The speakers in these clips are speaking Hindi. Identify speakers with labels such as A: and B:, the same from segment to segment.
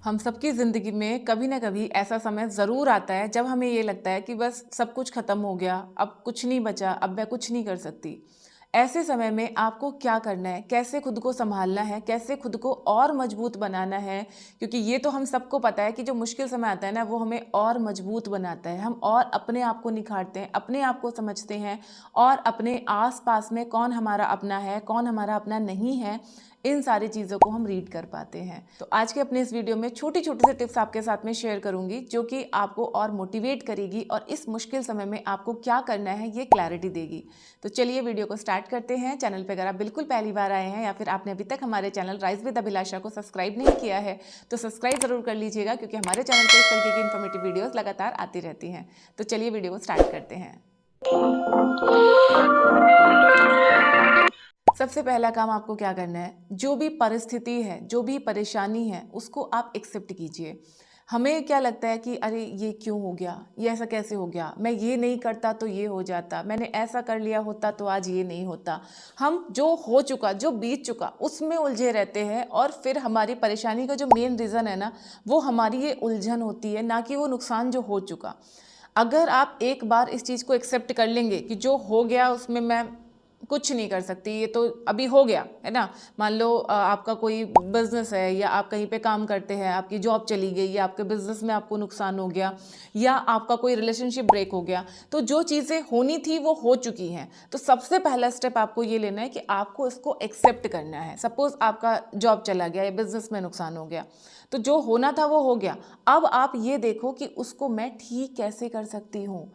A: हम सबकी ज़िंदगी में कभी ना कभी ऐसा समय ज़रूर आता है जब हमें ये लगता है कि बस सब कुछ ख़त्म हो गया, अब कुछ नहीं बचा, अब मैं कुछ नहीं कर सकती। ऐसे समय में आपको क्या करना है, कैसे खुद को संभालना है, कैसे खुद को और मजबूत बनाना है, क्योंकि ये तो हम सबको पता है कि जो मुश्किल समय आता है ना, वो हमें और मजबूत बनाता है। हम और अपने आप को निखारते हैं, अपने आप को समझते हैं और अपने आस पास में कौन हमारा अपना है, कौन हमारा अपना नहीं है, इन सारी चीज़ों को हम रीड कर पाते हैं। तो आज के अपने इस वीडियो में छोटी छोटी से टिप्स आपके साथ में शेयर करूंगी, जो कि आपको और मोटिवेट करेगी और इस मुश्किल समय में आपको क्या करना है ये क्लैरिटी देगी। तो चलिए वीडियो को स्टार्ट करते हैं। चैनल पर अगर आप बिल्कुल पहली बार आए हैं या फिर आपने अभी तक हमारे चैनल राइज विद अभिलाषा को सब्सक्राइब नहीं किया है तो सब्सक्राइब जरूर कर लीजिएगा, क्योंकि हमारे चैनल पर इस तरीके की इन्फॉर्मेटिव वीडियोस लगातार आती रहती हैं। तो चलिए वीडियो को स्टार्ट करते हैं। सबसे पहला काम आपको क्या करना है, जो भी परिस्थिति है, जो भी परेशानी है, उसको आप एक्सेप्ट कीजिए। हमें क्या लगता है कि अरे ये क्यों हो गया, ये ऐसा कैसे हो गया, मैं ये नहीं करता तो ये हो जाता, मैंने ऐसा कर लिया होता तो आज ये नहीं होता। हम जो हो चुका, जो बीत चुका, उसमें उलझे रहते हैं और फिर हमारी परेशानी का जो मेन रीज़न है ना, वो हमारी ये उलझन होती है, ना कि वो नुकसान जो हो चुका। अगर आप एक बार इस चीज़ को एक्सेप्ट कर लेंगे कि जो हो गया उसमें मैं कुछ नहीं कर सकती, ये तो अभी हो गया है ना। मान लो आपका कोई बिजनेस है या आप कहीं पे काम करते हैं, आपकी जॉब चली गई या आपके बिजनेस में आपको नुकसान हो गया या आपका कोई रिलेशनशिप ब्रेक हो गया, तो जो चीज़ें होनी थी वो हो चुकी हैं। तो सबसे पहला स्टेप आपको ये लेना है कि आपको इसको एक्सेप्ट करना है। सपोज आपका जॉब चला गया या बिजनेस में नुकसान हो गया, तो जो होना था वो हो गया। अब आप ये देखो कि उसको मैं ठीक कैसे कर सकती हूँ।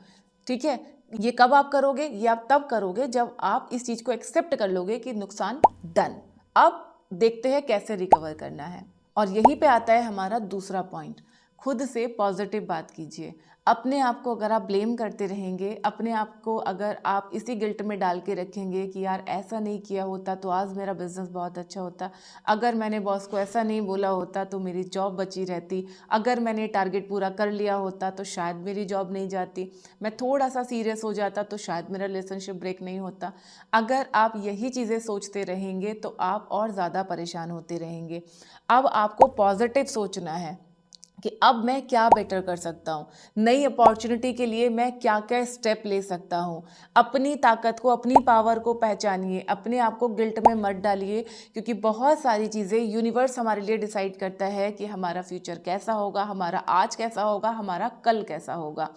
A: ठीक है, ये कब आप करोगे, ये आप तब करोगे जब आप इस चीज़ को एक्सेप्ट कर लोगे कि नुकसान डन। अब देखते हैं कैसे रिकवर करना है। और यहीं पे आता है हमारा दूसरा पॉइंट, खुद से पॉजिटिव बात कीजिए। अपने आप को अगर आप ब्लेम करते रहेंगे, अपने आप को अगर आप इसी गिल्ट में डाल के रखेंगे कि यार ऐसा नहीं किया होता तो आज मेरा बिजनेस बहुत अच्छा होता, अगर मैंने बॉस को ऐसा नहीं बोला होता तो मेरी जॉब बची रहती, अगर मैंने टारगेट पूरा कर लिया होता तो शायद मेरी जॉब नहीं जाती, मैं थोड़ा सा सीरियस हो जाता तो शायद मेरा रिलेशनशिप ब्रेक नहीं होता। अगर आप यही चीज़ें सोचते रहेंगे तो आप और ज़्यादा परेशान होते रहेंगे। अब आपको पॉजिटिव सोचना है कि अब मैं क्या बेटर कर सकता हूँ, नई अपॉर्चुनिटी के लिए मैं क्या क्या स्टेप ले सकता हूँ। अपनी ताकत को, अपनी पावर को पहचानिए, अपने आप को गिल्ट में मत डालिए, क्योंकि बहुत सारी चीज़ें यूनिवर्स हमारे लिए डिसाइड करता है कि हमारा फ्यूचर कैसा होगा, हमारा आज कैसा होगा, हमारा कल कैसा होगा।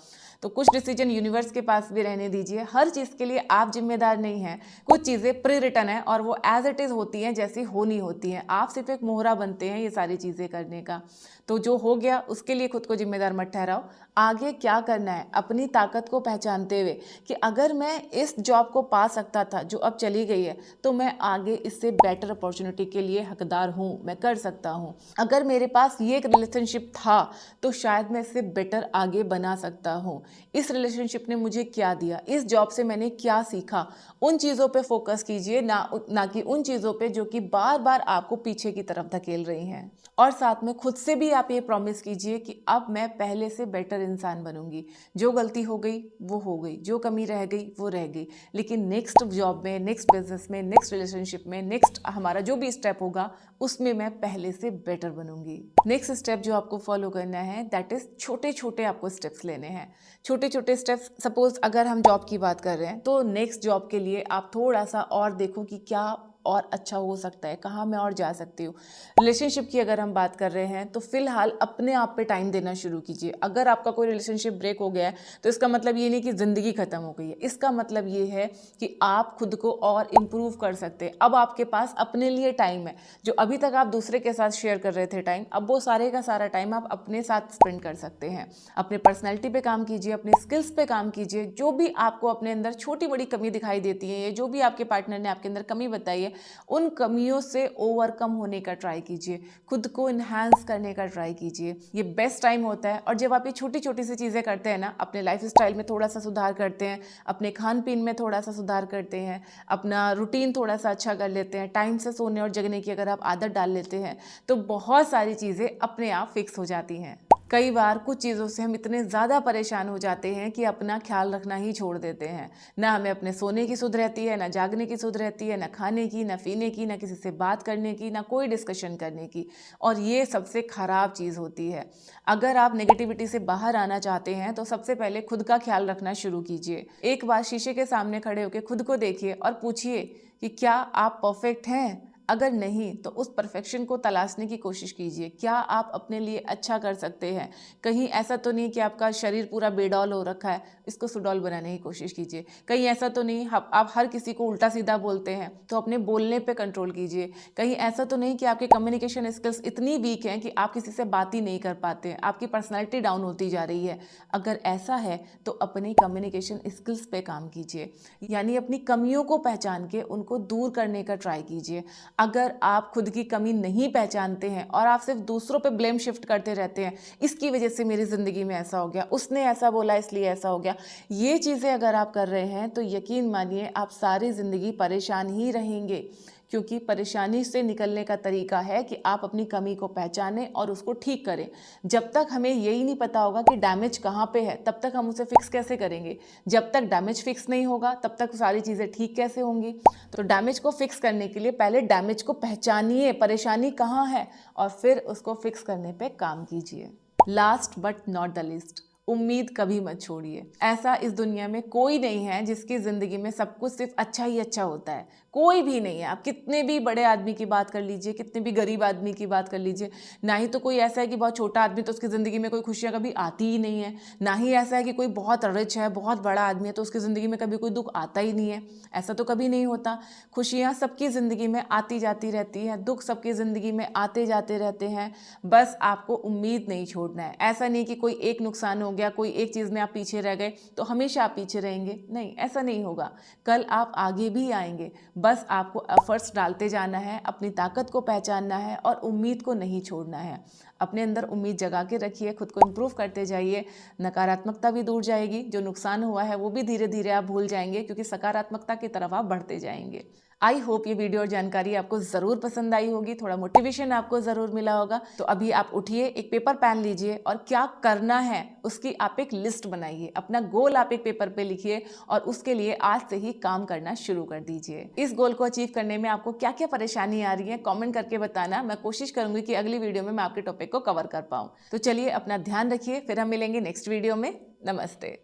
A: तो कुछ डिसीजन यूनिवर्स के पास भी रहने दीजिए। हर चीज़ के लिए आप जिम्मेदार नहीं हैं। कुछ चीज़ें प्री रिटन है और वो एज इट इज़ होती हैं, जैसी होनी होती हैं। आप सिर्फ एक मोहरा बनते हैं ये सारी चीज़ें करने का। तो जो हो गया उसके लिए खुद को जिम्मेदार मत ठहराओ। आगे क्या करना है, अपनी ताकत को पहचानते हुए कि अगर मैं इस जॉब को पा सकता था जो अब चली गई है, तो मैं आगे इससे बेटर अपॉर्चुनिटी के लिए हकदार हूँ, मैं कर सकता हूँ। अगर मेरे पास ये एक रिलेशनशिप था तो शायद मैं इससे बेटर आगे बना सकता हूँ। इस रिलेशनशिप ने मुझे क्या दिया, इस जॉब से मैंने क्या सीखा, उन चीज़ों पे फोकस कीजिए, ना कि उन चीज़ों पे जो कि बार बार आपको पीछे की तरफ धकेल रही हैं। और साथ में खुद से भी आप ये प्रॉमिस कीजिए कि अब मैं पहले से बेटर इंसान बनूंगी। जो गलती हो गई वो हो गई, जो कमी रह गई वो रह गई, लेकिन नेक्स्ट जॉब में, नेक्स्ट बिजनेस में, नेक्स्ट रिलेशनशिप में, नेक्स्ट हमारा जो भी स्टेप होगा उसमें मैं पहले से बेटर बनूंगी। नेक्स्ट स्टेप जो आपको फॉलो करना है दैट इज छोटे छोटे आपको स्टेप्स लेने हैं। छोटे छोटे स्टेप्स, सपोज अगर हम जॉब की बात कर रहे हैं तो नेक्स्ट जॉब के लिए आप थोड़ा सा और देखो कि क्या और अच्छा हो सकता है, कहाँ मैं और जा सकती हूँ। रिलेशनशिप की अगर हम बात कर रहे हैं तो फिलहाल अपने आप पे टाइम देना शुरू कीजिए। अगर आपका कोई रिलेशनशिप ब्रेक हो गया है तो इसका मतलब ये नहीं कि ज़िंदगी ख़त्म हो गई है। इसका मतलब ये है कि आप खुद को और इम्प्रूव कर सकते हैं। अब आपके पास अपने लिए टाइम है। जो अभी तक आप दूसरे के साथ शेयर कर रहे थे टाइम, अब वो सारे का सारा टाइम आप अपने साथ स्पेंड कर सकते हैं। अपने पर्सनैलिटी पे काम कीजिए, अपने स्किल्स पे काम कीजिए। जो भी आपको अपने अंदर छोटी बड़ी कमी दिखाई देती है, जो भी आपके पार्टनर ने आपके अंदर कमी बताई है, उन कमियों से ओवरकम होने का ट्राई कीजिए, खुद को इन्हांस करने का ट्राई कीजिए। ये बेस्ट टाइम होता है। और जब आप ये छोटी छोटी सी चीज़ें करते हैं ना, अपने लाइफ स्टाइल में थोड़ा सा सुधार करते हैं, अपने खान पीन में थोड़ा सा सुधार करते हैं, अपना रूटीन थोड़ा सा अच्छा कर लेते हैं, टाइम से सोने और जगने की अगर आप आदत डाल लेते हैं, तो बहुत सारी चीज़ें अपने आप फिक्स हो जाती हैं। कई बार कुछ चीज़ों से हम इतने ज़्यादा परेशान हो जाते हैं कि अपना ख्याल रखना ही छोड़ देते हैं। ना हमें अपने सोने की सुध रहती है, ना जागने की सुध रहती है, ना खाने की, ना पीने की, ना किसी से बात करने की, ना कोई डिस्कशन करने की। और ये सबसे ख़राब चीज़ होती है। अगर आप नेगेटिविटी से बाहर आना चाहते हैं तो सबसे पहले खुद का ख्याल रखना शुरू कीजिए। एक बार शीशे के सामने खड़े होकर खुद को देखिए और पूछिए कि क्या आप परफेक्ट हैं? अगर नहीं तो उस परफेक्शन को तलाशने की कोशिश कीजिए। क्या आप अपने लिए अच्छा कर सकते हैं? कहीं ऐसा तो नहीं कि आपका शरीर पूरा बेडौल हो रखा है, इसको सुडौल बनाने की कोशिश कीजिए। कहीं ऐसा तो नहीं आप हर किसी को उल्टा सीधा बोलते हैं, तो अपने बोलने पे कंट्रोल कीजिए। कहीं ऐसा तो नहीं कि आपकी कम्युनिकेशन स्किल्स इतनी वीक हैं कि आप किसी से बात ही नहीं कर पाते हैं, आपकी पर्सनैलिटी डाउन होती जा रही है। अगर ऐसा है तो अपनी कम्युनिकेशन स्किल्स पे काम कीजिए, यानी अपनी कमियों को पहचान के उनको दूर करने का ट्राई कीजिए। अगर आप खुद की कमी नहीं पहचानते हैं और आप सिर्फ दूसरों पे ब्लेम शिफ्ट करते रहते हैं, इसकी वजह से मेरी ज़िंदगी में ऐसा हो गया, उसने ऐसा बोला इसलिए ऐसा हो गया, ये चीज़ें अगर आप कर रहे हैं तो यकीन मानिए आप सारी ज़िंदगी परेशान ही रहेंगे। क्योंकि परेशानी से निकलने का तरीका है कि आप अपनी कमी को पहचानें और उसको ठीक करें। जब तक हमें यही नहीं पता होगा कि डैमेज कहाँ पे है, तब तक हम उसे फिक्स कैसे करेंगे? जब तक डैमेज फिक्स नहीं होगा तब तक सारी चीज़ें ठीक कैसे होंगी? तो डैमेज को फिक्स करने के लिए पहले डैमेज को पहचानिए, परेशानी कहाँ है, और फिर उसको फिक्स करने पे काम कीजिए। Last but not the least, उम्मीद कभी मत छोड़िए। ऐसा इस दुनिया में कोई नहीं है जिसकी ज़िंदगी में सब कुछ सिर्फ अच्छा ही अच्छा होता है। कोई भी नहीं है। आप कितने भी बड़े आदमी की बात कर लीजिए, कितने भी गरीब आदमी की बात कर लीजिए, ना ही तो कोई ऐसा है कि बहुत छोटा आदमी तो उसकी ज़िंदगी में कोई खुशियाँ कभी आती ही नहीं है, ना ही ऐसा है कि कोई बहुत रिच है, बहुत बड़ा आदमी है तो उसकी ज़िंदगी में कभी कोई दुख आता ही नहीं है। ऐसा तो कभी नहीं होता। खुशियाँ सबकी ज़िंदगी में आती जाती रहती हैं, दुख सबकी ज़िंदगी में आते जाते रहते हैं। बस आपको उम्मीद नहीं छोड़ना है। ऐसा नहीं कि कोई एक नुकसान हो गया, कोई एक चीज़ में आप पीछे रह गए तो हमेशा आप पीछे रहेंगे, नहीं, ऐसा नहीं होगा। कल आप आगे भी आएंगे। बस आपको एफर्ट्स डालते जाना है, अपनी ताकत को पहचानना है और उम्मीद को नहीं छोड़ना है। अपने अंदर उम्मीद जगा के रखिए, खुद को इम्प्रूव करते जाइए। नकारात्मकता भी दूर जाएगी, जो नुकसान हुआ है वो भी धीरे धीरे आप भूल जाएंगे, क्योंकि सकारात्मकता की तरफ आप बढ़ते जाएंगे। आई होप ये वीडियो और जानकारी आपको ज़रूर पसंद आई होगी, थोड़ा मोटिवेशन आपको ज़रूर मिला होगा। तो अभी आप उठिए, एक पेपर पेन लीजिए और क्या करना है उसकी आप एक लिस्ट बनाइए। अपना गोल आप एक पेपर पे लिखिए और उसके लिए आज से ही काम करना शुरू कर दीजिए। इस गोल को अचीव करने में आपको क्या क्या परेशानी आ रही है कमेंट करके बताना। मैं कोशिश करूंगी कि अगली वीडियो में मैं आपके टॉपिक को कवर कर पाऊँ। तो चलिए अपना ध्यान रखिए, फिर हम मिलेंगे नेक्स्ट वीडियो में। नमस्ते।